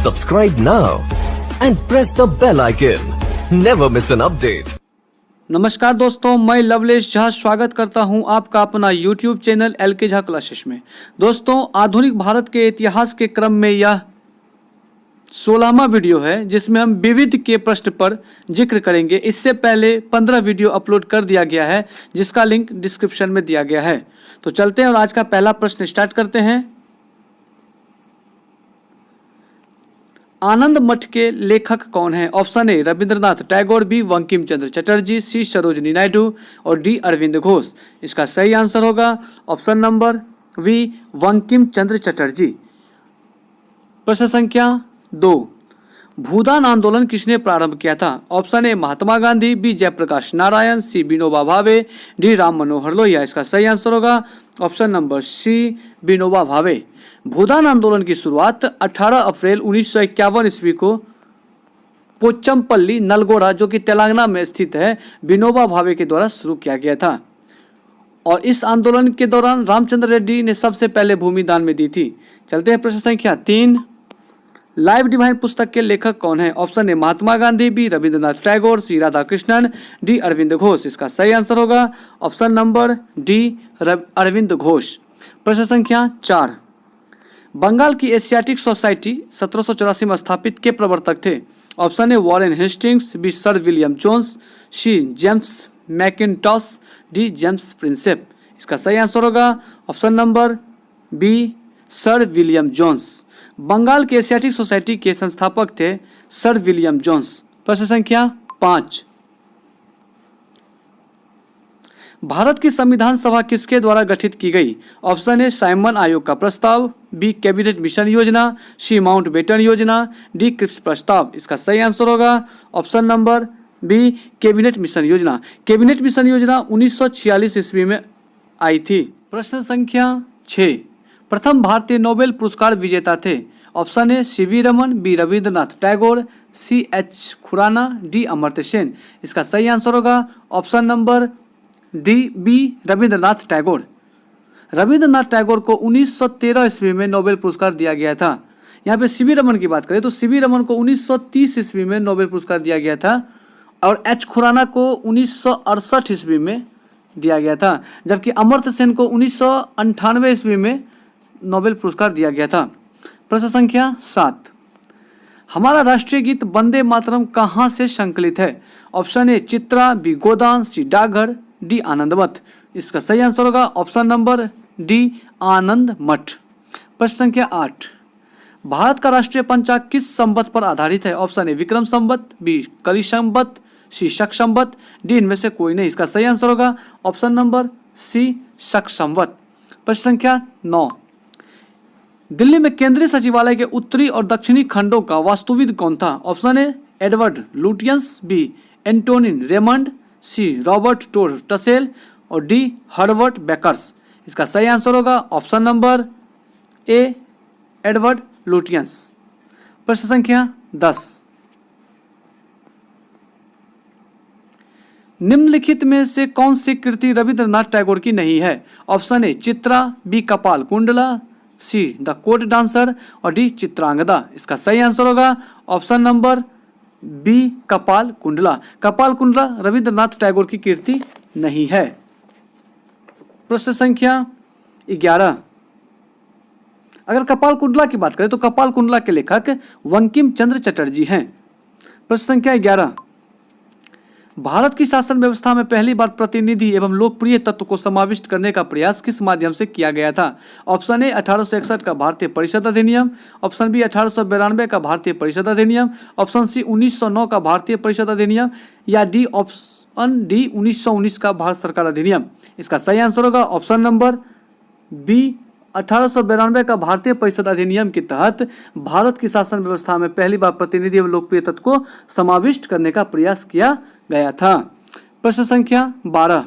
Subscribe now and press the bell icon. Never miss an update. नमस्कार दोस्तों, मैं लवलेश झा स्वागत करता हूं आपका अपना YouTube channel LK Jha classes में। दोस्तों, आधुनिक भारत के इतिहास के क्रम में यह 16वां वीडियो है जिसमें हम विविध के प्रश्न पर जिक्र करेंगे। इससे पहले 15 वीडियो अपलोड कर दिया गया है जिसका लिंक डिस्क्रिप्शन में दिया गया है। तो चलते हैं और आज का पहला प्रश्न स्टार्ट करते हैं। आनंद मठ के लेखक कौन हैं? Option A Rabindranath Tagore, B Bankim Chandra Chatterjee, C Sarojini Naidu और डी अरविंद घोष। इसका सही आंसर होगा option number B Bankim Chandra Chatterjee. प्रश्न संख्या 2, भूदान आंदोलन किसने प्रारंभ किया था? Option A Mahatma Gandhi, B Jayaprakash Narayan, C Vinoba Bhave, D Ram Manohar Lohia. इसका सही आंसर होगा ऑप्शन नंबर सी विनोबा भावे। भूदान आंदोलन की शुरुआत 18 अप्रैल 1951 ईस्वी को पोचमपल्ली नलगोड़ा जो कि तेलंगाना में स्थित है विनोबा भावे के द्वारा शुरू किया गया था। और इस आंदोलन के दौरान रामचंद्र रेड्डी ने सबसे पहले भूमि दान में दी थी। चलते हैं प्रश्न संख्या 3, लाइफ डिवाइन पुस्तक के लेखक कौन है? Option A Mahatma Gandhi, B Rabindranath Tagore, C Radha Krishnan, D Arvind Ghosh. इसका सही आंसर होगा option number D Arvind Ghosh. प्रश्न संख्या 4, बंगाल की एशियाटिक सोसाइटी 1784 में स्थापित के प्रवर्तक थे? Option A Warren Hastings, B sir William Jones, C James Mackintosh, D James Prinsep. इसका सही आंसर होगा option number B sir William Jones. Bengal की एशियाटिक सोसाइटी के संस्थापक थे सर विलियम जोन्स। प्रश्न संख्या 5, भारत की संविधान सभा किसके द्वारा गठित की गई? ऑप्शन ए साइमन आयोग का प्रस्ताव, बी कैबिनेट मिशन योजना, सी माउंटबेटन योजना, डी क्रिप्स प्रस्ताव। इसका सही आंसर होगा option number B cabinet mission योजना। कैबिनेट मिशन योजना 1946 ईस्वी में आई थी। प्रश्न संख्या 6, प्रथम भारतीय नोबेल पुरस्कार विजेता थे? Option A CV Raman, B Rabindranath Tagore, C H Khurana, D Amartya Sen. इसका सही आंसर होगा option number D B Rabindranath Tagore. Rabindranath Tagore को 1913 ईस्वी में नोबेल पुरस्कार दिया गया था। यहाँ पे सीवी रमन की बात करें तो सीवी रमन को 1930 ईस्वी में नोबेल पुरस्कार दिया गया था और एच खुराना को 1968 ईस्वी में दिया गया था, जबकि अमर्त्य सेन को 1998 ईस्वी में नोबेल पुरस्कार दिया गया था। प्रश्न संख्या 7, हमारा राष्ट्रीय गीत वंदे मातरम कहाँ से संकलित है? ऑप्शन ए चित्रा, बी गोदान, सी डाकघर, डी आनंद मठ। इसका सही आंसर होगा ऑप्शन नंबर डी आनंद मठ। प्रश्न संख्या 8, भारत का राष्ट्रीय पंचांग किस संवत पर आधारित है? Option A Vikram Samvat, B Kali Samvat, सी शक संवत, डी इनमें से कोई नहीं। इसका सही आंसर होगा ऑप्शन नंबर सी शक संवत। प्रश्न संख्या 9, दिल्ली में केंद्रीय सचिवालय के उत्तरी और दक्षिणी खंडों का वास्तुविद कौन था? Option A Edward Lutyens, B Antonin Raymond, C Robert Tor Russell और डी हर्बर्ट बेकर्स। इसका सही आंसर होगा option number A Edward Lutyens. प्रश्न संख्या 10, निम्नलिखित में से कौन सी कृति रविंद्रनाथ टैगोर की नहीं है? ऑप्शन ए चित्रा, बी कपाल Kundla, see the court dancer और डी चित्रांगदा। इसका सही आंसर होगा ऑप्शन नंबर बी कपाल कुंडला। कपाल कुंडला रविंद्रनाथ टैगोर की कृति नहीं है। प्रश्न संख्या 11, अगर कपाल कुंडला की बात करें तो कपाल कुंडला के लेखक बंकिम चंद्र चटर्जी हैं। प्रश्न संख्या 11, भारत की शासन व्यवस्था में पहली बार प्रतिनिधि एवं लोकप्रिय तत्व को समाविष्ट करने का प्रयास किस माध्यम से किया गया था? ऑप्शन ए 1861 का भारतीय परिषद अधिनियम, ऑप्शन बी 1892 का भारतीय परिषद अधिनियम, ऑप्शन सी 1909 का भारतीय परिषद अधिनियम या डी ऑप्शन डी 1919 का भारत सरकार अधिनियम। इसका सही आंसर होगा ऑप्शन नंबर बी 1892 का भारतीय परिषद अधिनियम के तहत भारत की शासन व्यवस्था में पहली बार प्रतिनिधि एवं लोकप्रिय तत्व को समाविष्ट करने का प्रयास किया गया था। प्रश्न संख्या 12,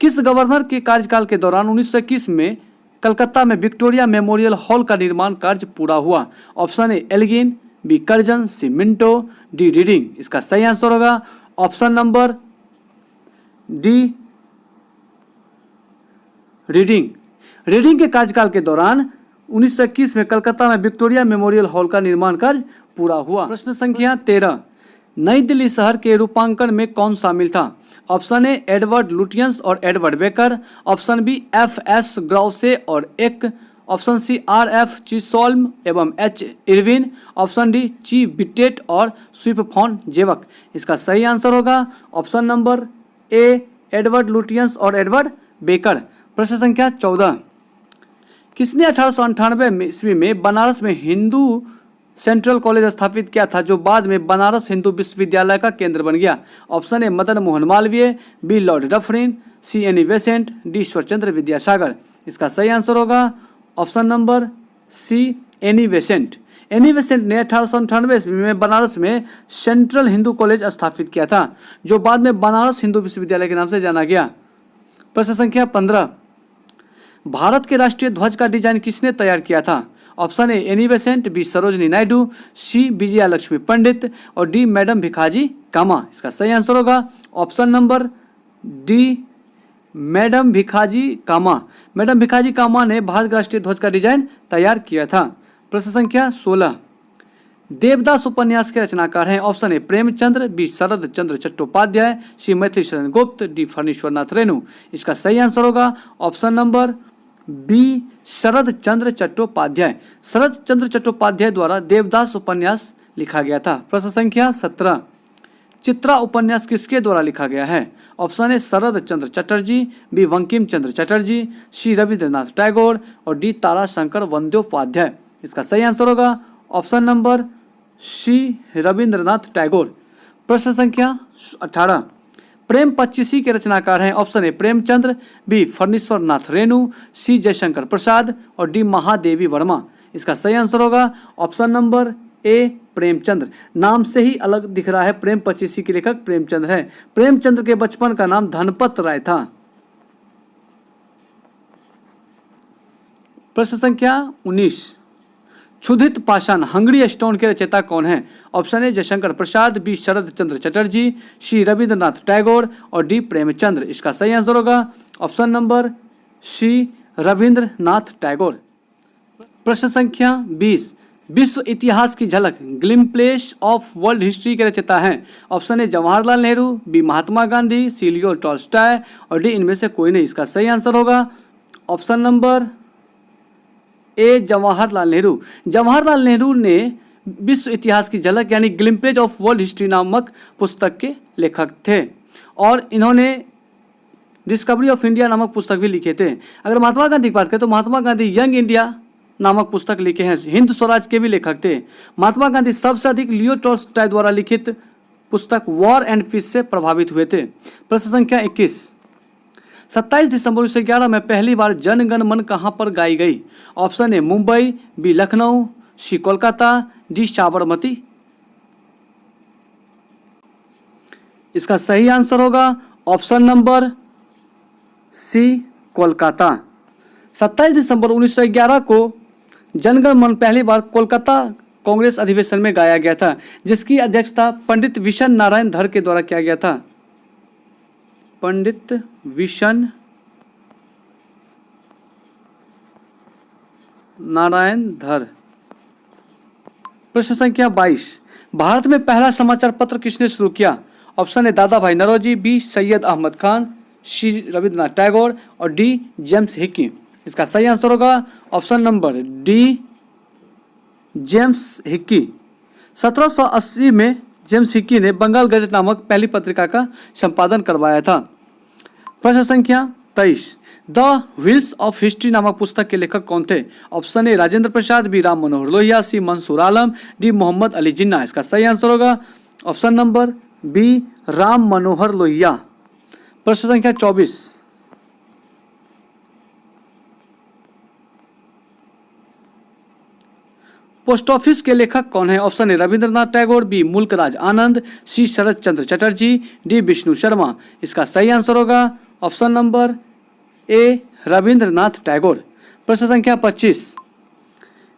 किस गवर्नर के कार्यकाल के दौरान 1921 में कलकत्ता में विक्टोरिया मेमोरियल हॉल का निर्माण कार्य पूरा हुआ? Option A Elgin, B Curzon, C Minto, D Reading. इसका सही आंसर होगा option number D Reading. Reading के कार्यकाल के दौरान 1921 में कलकत्ता में विक्टोरिया मेमोरियल हॉल का निर्माण कार्य पूरा हुआ। प्रश्न संख्या 13, नई दिल्ली शहर के रूपांकन में कौन शामिल था? ऑप्शन ए एडवर्ड लुटियंस और एडवर्ड बेकर, ऑप्शन बी एफ.एस. ग्राउसे और एक, ऑप्शन सी आर.एफ. चिसोल्म एवं एच. इरविन, ऑप्शन डी ची बिटेट और स्विप फॉन जेवक। इसका सही आंसर होगा option number A Edward Lutyens और एडवर्ड बेकर। प्रश्न संख्या 14, किसने 1898 ईस्वी में बनारस में हिंदू सेंट्रल कॉलेज स्थापित किया था, जो बाद में बनारस हिंदू विश्वविद्यालय का केंद्र बन गया? Option A Madan Mohan Malviya, B lord Dufferin, C Annie Besant, D Ishwarchandra Vidyasagar. इसका सही आंसर होगा option number C Annie Besant. Annie Besant ने 1898 ईस्वी में बनारस में सेंट्रल हिंदू कॉलेज स्थापित किया था, जो बाद में बनारस हिंदू विश्वविद्यालय के नाम से जाना गया। प्रश्न संख्या 15, भारत के राष्ट्रीय ध्वज का डिजाइन किसने तैयार किया था? Option A Annie Besant, B Sarojini Naidu, C Vijaya Lakshmi Pandit और डी मैडम भिखाजी कामा। इसका सही आंसर होगा option number D madam Bhikaji Cama. Madam Bhikaji Cama ने भारत के राष्ट्रीय ध्वज का डिजाइन तैयार किया था। प्रश्न संख्या 16, देवदास उपन्यास के रचनाकार हैं? Option A Premchandra, B Sharat Chandra Chattopadhyay, C Maithili Sharan Gupt, D Phanishwarnath Renu. इसका सही आंसर होगा option number B Sharat Chandra Chattopadhyay. शरद चंद्र चट्टोपाध्याय द्वारा देवदास उपन्यास लिखा गया था। प्रश्न संख्या 17, चित्रा उपन्यास किसके द्वारा लिखा गया है? Option A Sharad Chandra Chatterjee, B Bankim Chandra Chatterjee, C Rabindranath Tagore और डी ताराशंकर बंद्योपाध्याय। इसका सही आंसर होगा option number C Rabindranath Tagore. प्रश्न संख्या 18, प्रेम पच्चीसी के रचनाकार हैं? Option A Premchandra, B Phanishwarnath Renu, C Jaishankar Prasad और डी महादेवी वर्मा। इसका सही आंसर होगा ऑप्शन नंबर ए प्रेमचंद्र। नाम से ही अलग दिख रहा है, प्रेम पच्चीसी के लेखक प्रेमचंद्र है। प्रेमचंद्र के बचपन का नाम धनपत राय था। प्रश्न संख्या 19, क्षुधित पाषाण हंगरी स्टोन के रचयिता कौन है? Option A Jaishankar Prasad, B Sharat Chandra Chatterjee, C Rabindranath Tagore और डी प्रेमचंद्र। इसका सही आंसर होगा option number C Rabindranath Tagore. प्रश्न संख्या 20, विश्व इतिहास की झलक ग्लिम्प्लेस ऑफ वर्ल्ड हिस्ट्री के रचयिता हैं? Option A Jawaharlal Nehru, B Mahatma Gandhi, C Leo Tolstoy और डी इनमें से कोई नहीं। इसका सही आंसर होगा option number A Jawaharlal Nehru. Jawaharlal Nehru ने विश्व इतिहास की झलक यानी ग्लिम्पेज ऑफ वर्ल्ड हिस्ट्री नामक पुस्तक के लेखक थे और इन्होंने डिस्कवरी ऑफ इंडिया नामक पुस्तक भी लिखे थे। अगर महात्मा गांधी की बात करें तो महात्मा गांधी यंग इंडिया नामक पुस्तक लिखे हैं। हिंद स्वराज के भी लेखक थे। महात्मा गांधी सबसे अधिक लियो टॉल्स्टॉय द्वारा लिखित पुस्तक वॉर एंड पीस से प्रभावित हुए थे। प्रश्न संख्या 21, 27 दिसंबर 1911 में पहली बार जन गण मन कहाँ पर गाई गई? Option A Mumbai, B Lucknow, C Kolkata, D Sabarmati. इसका सही आंसर होगा ऑप्शन नंबर सी कोलकाता। 27 दिसंबर 1911 को जनगण मन पहली बार कोलकाता कांग्रेस अधिवेशन में गाया गया था, जिसकी अध्यक्षता पंडित विशन नारायण धर के द्वारा किया गया था। पंडित विशन नारायण धर। प्रश्न संख्या 22, भारत में पहला समाचार पत्र किसने शुरू किया? Option A Dadabhai Naoroji, B Syed Ahmed Khan, सी रविंद्रनाथ टैगोर और डी जेम्स हिक्की। इसका सही आंसर होगा option number D James Hickey. 1780 में जेम्स हिक्की ने बंगाल गजट नामक पहली पत्रिका का संपादन करवाया था। प्रश्न संख्या 23, द व्हील्स ऑफ हिस्ट्री नामक पुस्तक के लेखक कौन थे? Option A Rajendra Prasad, B Ram Manohar Lohia, C Mansoor Alam, D Mohammad Ali Jinnah. इसका सही आंसर होगा option number B Ram Manohar Lohia. प्रश्न संख्या 24, पोस्ट ऑफिस के लेखक कौन है? Option A Rabindranath Tagore, B Mulkraj Anand, C Sharat Chandra Chatterjee, D Vishnu Sharma. इसका सही आंसर होगा option number A Rabindranath Tagore. प्रश्न संख्या 25,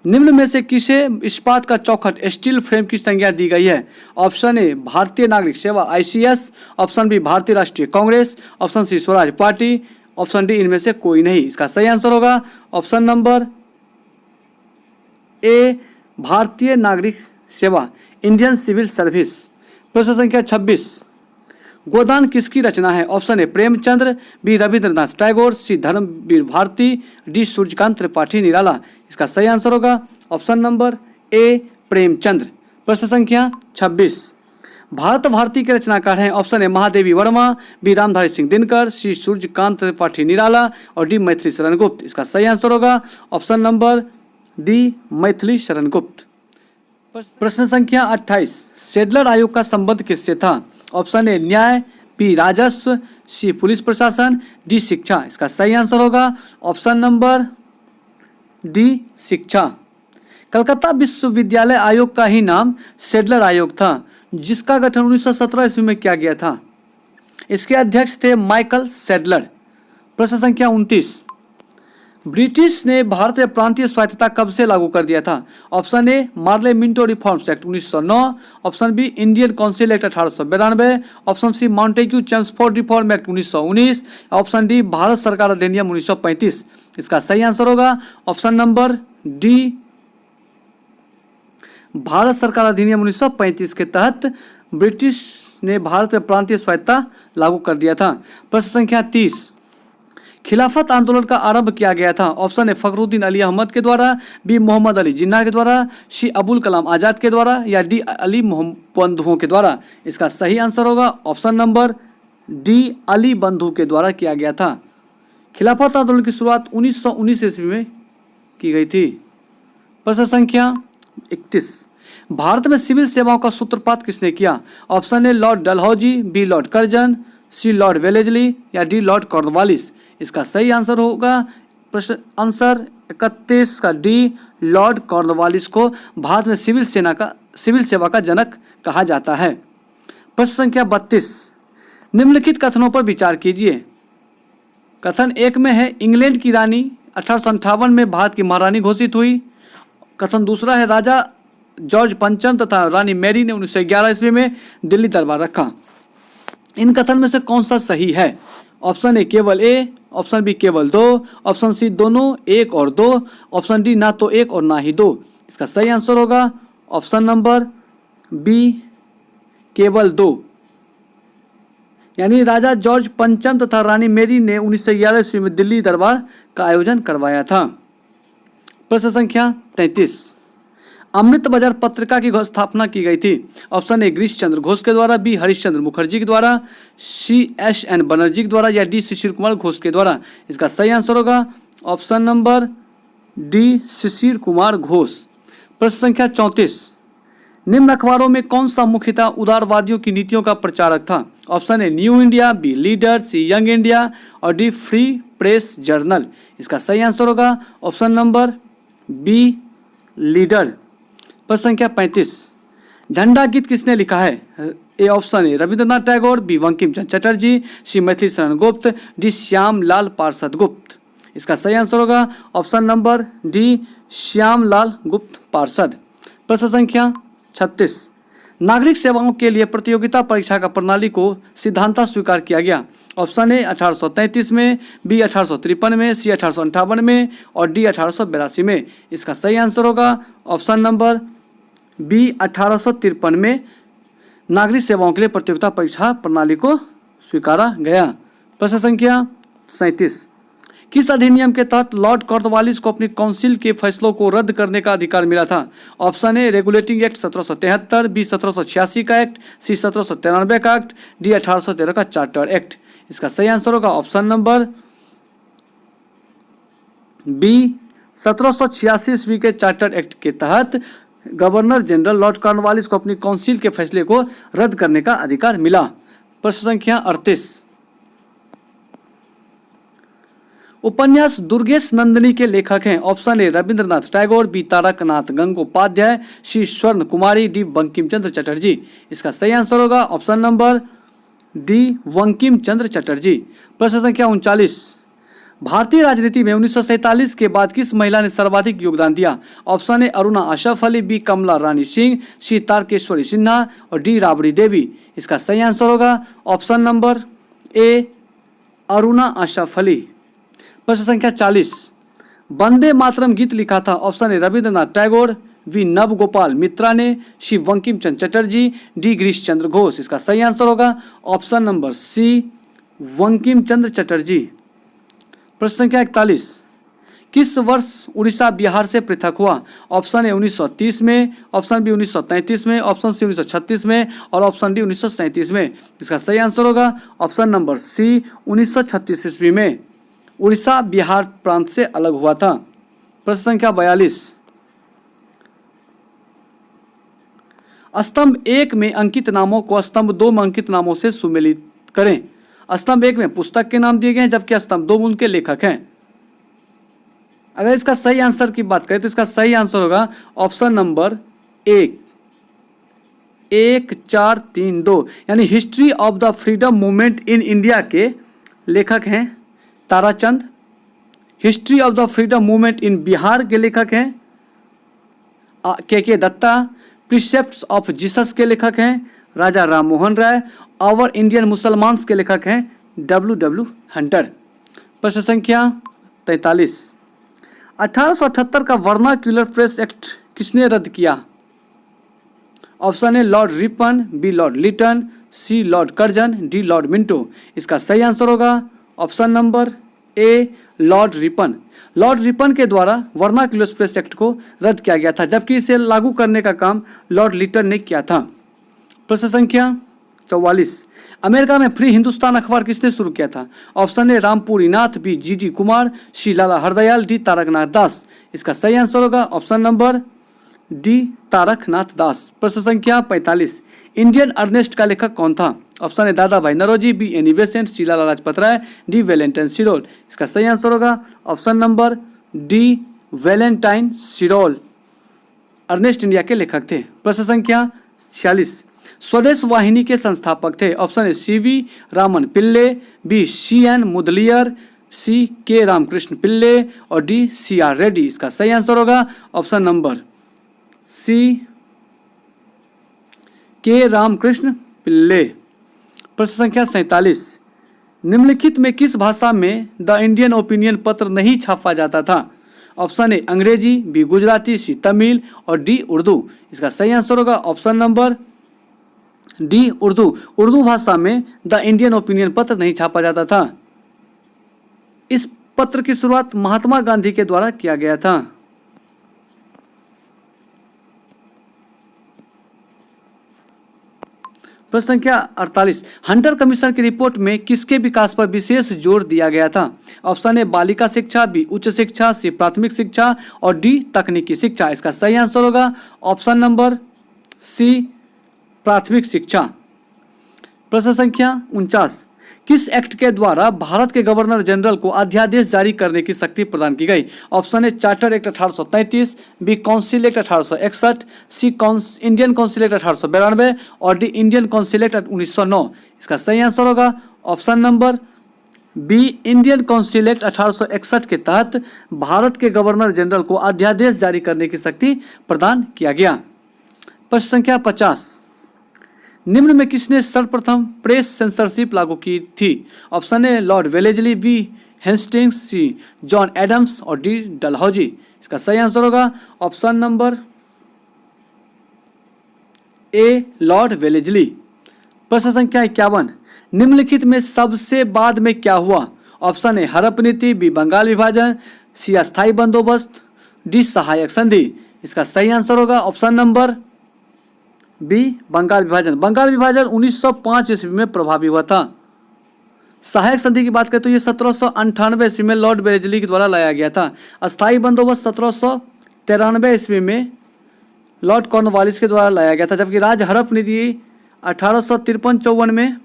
निम्न में से किसे इस्पात का चौखट स्टील फ्रेम की संज्ञा दी गई है? ऑप्शन ए भारतीय नागरिक सेवा ICS, option B Bharatiya Rashtriya Congress, option C Swaraj party, option D इनमें से कोई नहीं। इसका सही आंसर होगा ऑप्शन नंबर ए भारतीय नागरिक सेवा, इंडियन सिविल सर्विस। प्रश्न संख्या 26, गोदान किसकी रचना है? Option A Premchandra, B Rabindranath Tagore, C Dharamvir Bharati, D Suryakant Tripathi Nirala. इसका सही आंसर होगा ऑप्शन नंबर ए प्रेमचंद्र। प्रश्न संख्या 26, भारत भारती के रचनाकार हैं? Option A Mahadevi Verma, B Ramdhari Singh Dinkar, C Suryakant Tripathi Nirala और डी मैथिली शरण गुप्त। इसका सही आंसर होगा option number D Maithili Sharan गुप्त। प्रश्न संख्या 28, सेडलर आयोग का संबंध किससे था? ऑप्शन ए न्याय, बी राजस्व, सी पुलिस प्रशासन, डी शिक्षा। इसका सही आंसर होगा ऑप्शन नंबर डी शिक्षा। कलकत्ता विश्वविद्यालय आयोग का ही नाम सेडलर आयोग था, जिसका गठन 1917 ईस्वी में किया गया था। इसके अध्यक्ष थे माइकल सेडलर। प्रश्न संख्या 29, ब्रिटिश ने भारत में प्रांतीय स्वायत्तता कब से लागू कर दिया था? Option A Morley Minto reforms act 1909, option B Indian council act 1892, option C Montagu Chelmsford reform act 1919, option D Bharat सरकार अधिनियम 1935। इसका सही आंसर होगा ऑप्शन नंबर डी भारत सरकार अधिनियम 1935 के तहत ब्रिटिश ने भारत में प्रांतीय स्वायत्तता लागू कर दिया था। प्रश्न संख्या 30, खिलाफत आंदोलन का आरंभ किया गया था? ऑप्शन ए फखरुद्दीन अली अहमद के द्वारा, बी मोहम्मद अली जिन्ना के द्वारा, सी अबुल कलाम आजाद के द्वारा या डी अली बंधुओं के द्वारा। इसका सही आंसर होगा ऑप्शन नंबर डी अली बंधु के द्वारा किया गया था। खिलाफत आंदोलन की शुरुआत 1919 ईस्वी में की गई थी। प्रश्न संख्या 31, भारत में सिविल सेवाओं का सूत्रपात किसने किया? Option A lord Dalhousie, B lord Curzon, C lord Wellesley या डी लॉर्ड कॉर्नवालिस। इसका सही आंसर होगा प्रश्न आंसर 31 का डी लॉर्ड कॉर्नवालिस को भारत में सिविल सेवा का जनक कहा जाता है। प्रश्न संख्या 32, निम्नलिखित कथनों पर विचार कीजिए। कथन 1 में है इंग्लैंड की रानी 1858 में भारत की महारानी घोषित हुई। कथन दूसरा है राजा जॉर्ज पंचम तथा रानी मैरी ने 1911 ईस्वी में दिल्ली दरबार रखा। इन कथन में से कौन सा सही है? ऑप्शन ए केवल ए, ऑप्शन बी केवल 2, ऑप्शन सी दोनों 1 और 2, ऑप्शन डी ना तो 1 और ना ही 2। इसका सही आंसर होगा ऑप्शन नंबर बी केवल 2, यानी राजा जॉर्ज पंचम तथा रानी मैरी ने 1911 ईस्वी में दिल्ली दरबार का आयोजन करवाया था। प्रश्न संख्या 33, अमृत बाजार पत्रिका की स्थापना की गई थी? ऑप्शन ए गिरीश चंद्र घोष के द्वारा, बी हरिश्चंद्र मुखर्जी के द्वारा, सी एस.एन. बनर्जी के द्वारा या डी शिशिर कुमार घोष के द्वारा। इसका सही आंसर होगा option number D Shishir Kumar Ghosh. प्रश्न संख्या 34, निम्न अखबारों में कौन सा मुख्यतः उदारवादियों की नीतियों का प्रचारक था? Option A new India, B leader, C young India और डी फ्री प्रेस जर्नल। इसका सही आंसर होगा ऑप्शन नंबर बी लीडर। प्रश्न संख्या 35, झंडा गीत किसने लिखा है? A option A Rabindranath Tagore, B Bankim Chandra Chatterjee, C Maithili Sharan Gupt, D Shyamlal पार्षद गुप्त। इसका सही आंसर होगा ऑप्शन नंबर डी श्यामलाल गुप्त पार्षद। प्रश्न संख्या 36, नागरिक सेवाओं के लिए प्रतियोगिता परीक्षा का प्रणाली को सिद्धांत स्वीकार किया गया। ऑप्शन ए 1833 में, बी 1853 में, सी 1858 में और डी 1882 में। इसका सही आंसर होगा ऑप्शन नंबर बी 1853 में नागरिक सेवाओं के लिए प्रतियोगिता परीक्षा प्रणाली को स्वीकारा गया। प्रश्न संख्या 37, किस अधिनियम के तहत लॉर्ड कॉर्नवालिस को अपनी काउंसिल के फैसलों को रद्द करने का अधिकार मिला था? Option A regulating act 1773, B 1786 का एक्ट, सी 1793 का एक्ट, डी 1813 का चार्टर एक्ट। इसका सही आंसर होगा ऑप्शन नंबर बी 1786 ईस्वी के चार्टर एक्ट के तहत गवर्नर जनरल लॉर्ड कॉर्नवालिस को अपनी काउंसिल के फैसले को रद्द करने का अधिकार मिला। प्रश्न संख्या 38, उपन्यास दुर्गेश नंदिनी के लेखक हैं? Option A Rabindranath Tagore, B Taraknath Gangopadhyay, C Swarna Kumari, D Bankim Chandra Chatterjee. इसका सही आंसर होगा option number D Bankim Chandra Chatterjee. प्रश्न संख्या 39, भारतीय राजनीति में 1947 के बाद किस महिला ने सर्वाधिक योगदान दिया? Option A Aruna Asaf Ali, B Kamla Rani Singh, C Tarkeshwari Sinha और डी राबड़ी देवी। इसका सही आंसर होगा option number A Aruna Asaf Ali. प्रश्न संख्या 40, वंदे मातरम गीत लिखा था? Option A Rabindranath Tagore, B Nav Gopal Mitra ने, सी बंकिम चंद्र चटर्जी, डी गिरीश चंद्र घोष। इसका सही आंसर होगा option number C Bankim Chandra Chatterjee. प्रश्न संख्या 41, किस वर्ष उड़ीसा बिहार से पृथक हुआ? ऑप्शन ए 1930 में, ऑप्शन बी 1933 में, ऑप्शन सी 1936 में और ऑप्शन डी 1937 में। इसका सही आंसर होगा ऑप्शन नंबर सी 1936 ईस्वी में उड़ीसा बिहार प्रांत से अलग हुआ था। प्रश्न संख्या 42, स्तंभ 1 में अंकित नामों को स्तंभ 2 में अंकित नामों से सुमेलित करें। स्तंभ 1 में पुस्तक के नाम दिए गए हैं जबकि स्तंभ 2 में उनके लेखक हैं। अगर इसका सही आंसर की बात करें तो इसका सही आंसर होगा ऑप्शन नंबर 1432 यानी history of the freedom movement in India के लेखक हैं Tarachand. History of the freedom movement in Bihar के लेखक हैं के दत्ता। प्रिसेप्ट्स ऑफ जीसस के लेखक हैं राजा राम मोहन राय। आवर इंडियन मुसलमान्स के लेखक हैं डब्ल्यू हंटर। प्रश्न संख्या 43, 1878 का वर्नाक्यूलर प्रेस एक्ट किसने रद्द किया? Option A lord Ripon, B lord Lytton, C lord Curzon, D lord Minto. इसका सही आंसर होगा option number A lord Ripon. Lord Ripon के द्वारा वर्नाक्यूलर प्रेस एक्ट को रद्द किया गया था जबकि इसे लागू करने का काम लॉर्ड लिटन ने किया था। प्रश्न संख्या 44, अमेरिका में फ्री हिंदुस्तान अखबार किसने शुरू किया था? Option A Rampuri Nath, B G Kumar, C Lala Hardayal, D Taraknath Das. इसका सही आंसर होगा option number D Taraknath Das. प्रश्न संख्या 45, इंडियन अर्नेस्ट का लेखक कौन था? Option A Dadabhai Naoroji, B Annie Besant, C Lala Lajpat Rai, D Valentine Chirol. इसका सही आंसर होगा option number D Valentine Chirol unrest India के लेखक थे। प्रश्न संख्या 46, स्वदेश वाहिनी के संस्थापक थे? Option A C V Raman Pillai, B C N Mudaliar, C K Ramakrishna पिल्ले और डी सी आर रेड्डी। इसका सही आंसर होगा ऑप्शन नंबर सी के रामकृष्ण पिल्ले। प्रश्न संख्या 47, निम्नलिखित में किस भाषा में द इंडियन ओपिनियन पत्र नहीं छापा जाता था? ऑप्शन ए अंग्रेजी, बी गुजराती, सी तमिल और डी उर्दू। इसका सही आंसर होगा option number D Urdu. Urdu भाषा में द इंडियन ओपिनियन पत्र नहीं छापा जाता था। इस पत्र की शुरुआत महात्मा गांधी के द्वारा किया गया था। प्रश्न संख्या 48, हंटर कमीशन की रिपोर्ट में किसके विकास पर विशेष जोर दिया गया था? ऑप्शन ए बालिका शिक्षा, बी उच्च शिक्षा, सी प्राथमिक शिक्षा और डी तकनीकी शिक्षा। इसका सही आंसर होगा ऑप्शन नंबर सी प्राथमिक शिक्षा। प्रश्न संख्या 49, किस एक्ट के द्वारा भारत के गवर्नर जनरल को अध्यादेश जारी करने की शक्ति प्रदान की गई? Option A charter act 1833, B council act 1861, C Indian council act 1892 और डी इंडियन काउंसिल एक्ट 1909। इसका सही आंसर होगा option number B Indian council act 1861 के तहत भारत के गवर्नर जनरल को अध्यादेश जारी करने की शक्ति प्रदान किया गया। प्रश्न संख्या 50, निम्न में किसने सर्वप्रथम प्रेस सेंसरशिप लागू की थी? Option A lord Wellesley, B Hastings, C John Adams और डी डलहौजी। इसका सही आंसर होगा option number A lord Wellesley. प्रश्न संख्या 51, निम्नलिखित में सबसे बाद में क्या हुआ? ऑप्शन ए हड़प नीति, बी बंगाल विभाजन, सी अस्थायी बंदोबस्त, डी सहायक संधि। इसका सही आंसर होगा ऑप्शन नंबर बी बंगाल विभाजन। बंगाल विभाजन 1905 ईस्वी में प्रभावी हुआ था। सहायक संधि की बात करें तो ये 1798 ईस्वी में लॉर्ड वेलेजली के द्वारा लाया गया था। अस्थायी बंदोबस्त 1793 ईस्वी में लॉर्ड कॉर्नवालिस के द्वारा लाया गया था जबकि राज हड़प नीति 1853-54 में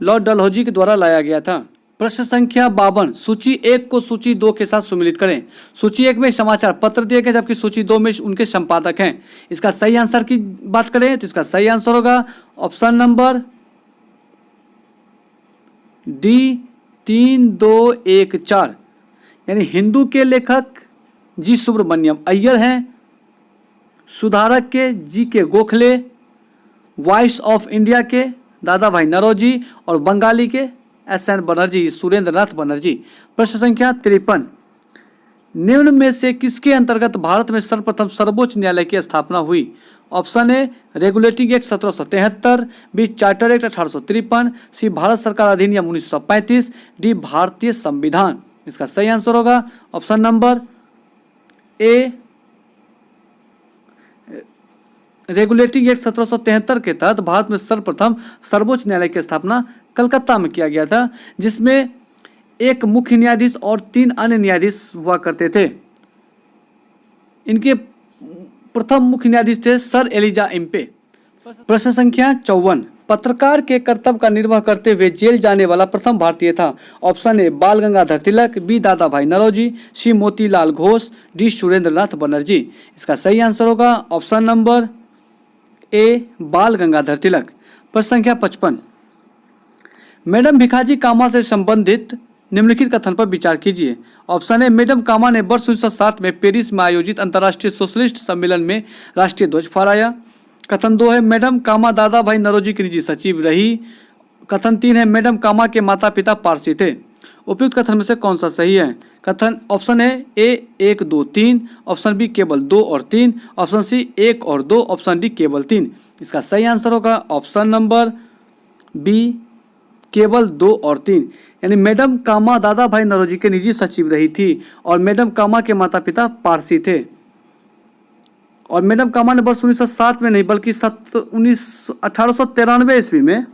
लॉर्ड डलहौजी के द्वारा लाया गया था। प्रश्न संख्या 52, सूची 1 को सूची 2 के साथ सम्मिलित करें। सूची 1 में समाचार पत्र दिए गए जबकि सूची 2 में उनके संपादक हैं। इसका सही आंसर की बात करें तो इसका सही आंसर होगा ऑप्शन नंबर डी 3214 यानी हिंदू के लेखक जी सुब्रमण्यम अय्यर हैं, सुधारक के जी के गोखले, वॉइस ऑफ इंडिया के दादा भाई नौरोजी और बंगाली के एस एन बनर्जी, सुरेंद्र नाथ बनर्जी। प्रश्न संख्या 53, निम्न में से किसके अंतर्गत भारत में सर्वप्रथम सर्वोच्च न्यायालय की स्थापना हुई? Option A regulating act 1773, B charter act 1853, C Bharat सरकार अधिनियम 1935, डी भारतीय संविधान। इसका सही आंसर होगा ऑप्शन नंबर ए रेगुलेटिंग एक्ट 1773 के तहत भारत में सर्वप्रथम सर्वोच्च न्यायालय की स्थापना कलकत्ता में किया गया था, जिसमें एक मुख्य न्यायाधीश और 3 अन्य न्यायाधीश हुआ करते थे। इनके प्रथम मुख्य न्यायाधीश थे सर एलिजा इम्पे। प्रश्न संख्या 54, पत्रकार के कर्तव्य का निर्वाह करते हुए जेल जाने वाला प्रथम भारतीय था? ऑप्शन ए बाल गंगाधर तिलक, बी दादा भाई नौरोजी, सी मोतीलाल घोष, डी सुरेंद्रनाथ बनर्जी। इसका सही आंसर होगा ऑप्शन नंबर ए बाल गंगाधर तिलक। प्रश्न संख्या 55, मैडम भिखाजी कामा से संबंधित निम्नलिखित कथन पर विचार कीजिए। ऑप्शन ए मैडम कामा ने वर्ष 1907 में पेरिस में आयोजित अंतर्राष्ट्रीय सोशलिस्ट सम्मेलन में राष्ट्रीय ध्वज फहराया। कथन 2 है मैडम कामा दादा भाई नौरोजी की निजी सचिव रही। कथन 3 है मैडम कामा के माता पिता पारसी थे। उपयुक्त कथन में से कौन सा सही है? कथन ऑप्शन है ए 1, 2, 3, ऑप्शन बी केवल 2 और 3, ऑप्शन सी 1 और 2, ऑप्शन डी केवल 3। इसका सही आंसर होगा ऑप्शन नंबर बी केवल 2 और 3, यानी मैडम कामा दादा भाई नौरोजी के निजी सचिव रही थी और मैडम कामा के माता पिता पारसी थे। और मैडम कामा ने वर्ष 1907 में नहीं बल्कि 1893 ईस्वी में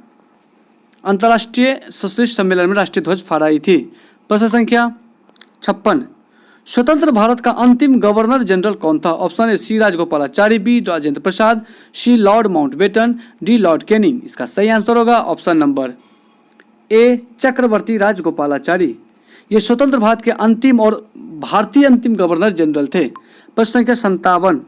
अंतर्राष्ट्रीय सोशलिस्ट सम्मेलन में राष्ट्रीय ध्वज फहराई थी। प्रश्न संख्या 56, स्वतंत्र भारत का अंतिम गवर्नर जनरल कौन था? Option A C Rajagopalachari, B Rajendra Prasad, C lord Mountbatten, D lord Canning. इसका सही आंसर होगा option number A Chakravarti Rajagopalachari. ये स्वतंत्र भारत के अंतिम और भारतीय अंतिम गवर्नर जनरल थे। प्रश्न संख्या 57,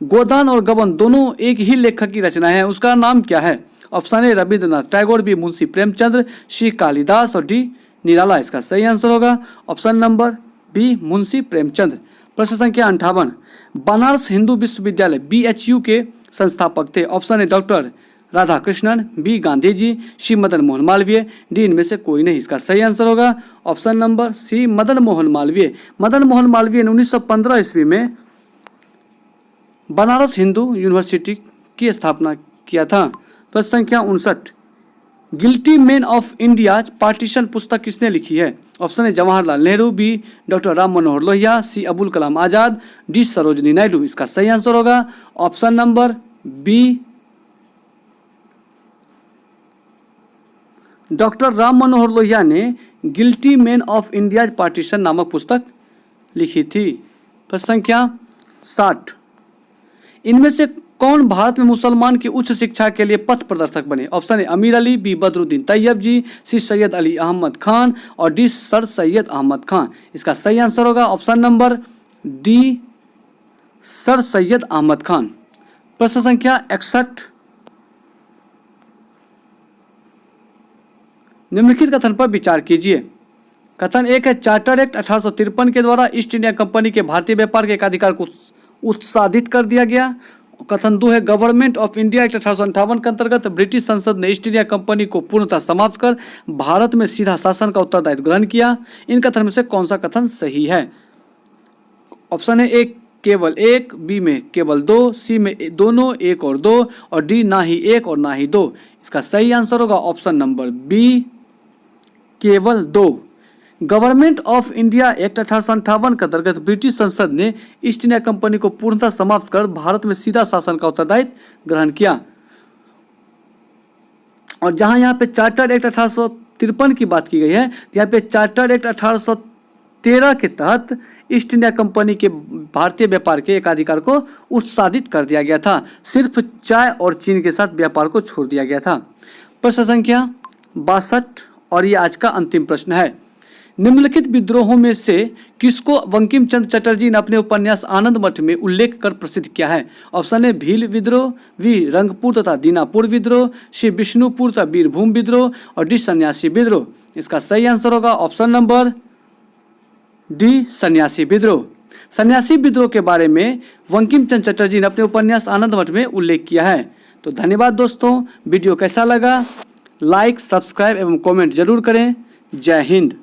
गोदान और गबन दोनों एक ही लेखक की रचना है, उसका नाम क्या है? Option A Rabindranath Tagore, B Munshi Premchandra, C Kalidas और डी निराला। इसका सही आंसर होगा option number B Munshi Premchandra. प्रश्न संख्या 58, बनारस हिंदू विश्वविद्यालय BHU के संस्थापक थे? Option A doctor Radhakrishnan, B Gandhi ji, C Madan Mohan Malviya, D इनमें से कोई नहीं। इसका सही आंसर होगा option number C Madan Mohan Malviya. Madan Mohan Malviya ने 1915 ईस्वी में बनारस हिंदू यूनिवर्सिटी की स्थापना किया था। प्रश्न संख्या 59, guilty man of India partition पुस्तक किसने लिखी है? Option A Jawaharlal Nehru, B doctor Ram Manohar Lohia, C Abul Kalam Azad, D Sarojini Naidu. इसका सही आंसर होगा option number B doctor Ram Manohar Lohia ने guilty man of India partition नामक पुस्तक लिखी थी। प्रश्न संख्या 60, इनमें से कौन भारत में मुसलमान की उच्च शिक्षा के लिए पथ प्रदर्शक बने? Option A Amir Ali, B Badruddin Tyabji, C Syed Ali Ahmed Khan और डी सर सैयद अहमद खान। इसका सही आंसर होगा option number D sir Syed Ahmed Khan. प्रश्न संख्या 61, निम्नलिखित कथन पर विचार कीजिए। कथन 1 है चार्टर एक्ट 1853 के द्वारा ईस्ट इंडिया कंपनी के भारतीय व्यापार के एकाधिकार को उत्साहित कर दिया गया। कथन 2 है गवर्नमेंट ऑफ इंडिया एक्ट 1858 के अंतर्गत ब्रिटिश संसद ने ईस्ट इंडिया कंपनी को पूर्णतः समाप्त कर भारत में सीधा शासन का उत्तरदायित्व ग्रहण किया। इन कथन में से कौन सा कथन सही है? ऑप्शन है ए केवल 1, बी में केवल 2, सी में दोनों 1 और 2 और डी ना ही 1 और ना ही 2। इसका सही आंसर होगा ऑप्शन नंबर बी केवल 2। गवर्नमेंट ऑफ इंडिया एक्ट 1858 के अंतर्गत ब्रिटिश संसद ने ईस्ट इंडिया कंपनी को पूर्णतः समाप्त कर भारत में सीधा शासन का उत्तरदायित्व ग्रहण किया। और जहां यहाँ पे चार्टर एक्ट 1853 की बात की गई है, यहाँ पे चार्टर एक्ट 1813 के तहत ईस्ट इंडिया कंपनी के भारतीय व्यापार के एकाधिकार को उत्साहित कर दिया गया था। सिर्फ चाय और चीन के साथ व्यापार को छोड़ दिया गया था। प्रश्न संख्या 62 और ये आज का अंतिम प्रश्न है। निम्नलिखित विद्रोहों में से किसको बंकिम चंद्र चटर्जी ने अपने उपन्यास आनंद मठ में उल्लेख कर प्रसिद्ध किया है? ऑप्शन ए भील विद्रोह, बी रंगपुर तथा दीनापुर विद्रोह, सी विष्णुपुर तथा बीरभूम विद्रोह और डी सन्यासी विद्रोह। इसका सही आंसर होगा ऑप्शन नंबर डी सन्यासी विद्रोह। सन्यासी विद्रोह के बारे में बंकिम चंद्र चटर्जी ने अपने उपन्यास आनंद मठ में उल्लेख किया है। तो धन्यवाद दोस्तों, वीडियो कैसा लगा लाइक, सब्सक्राइब एवं कमेंट जरूर करें। जय हिंद।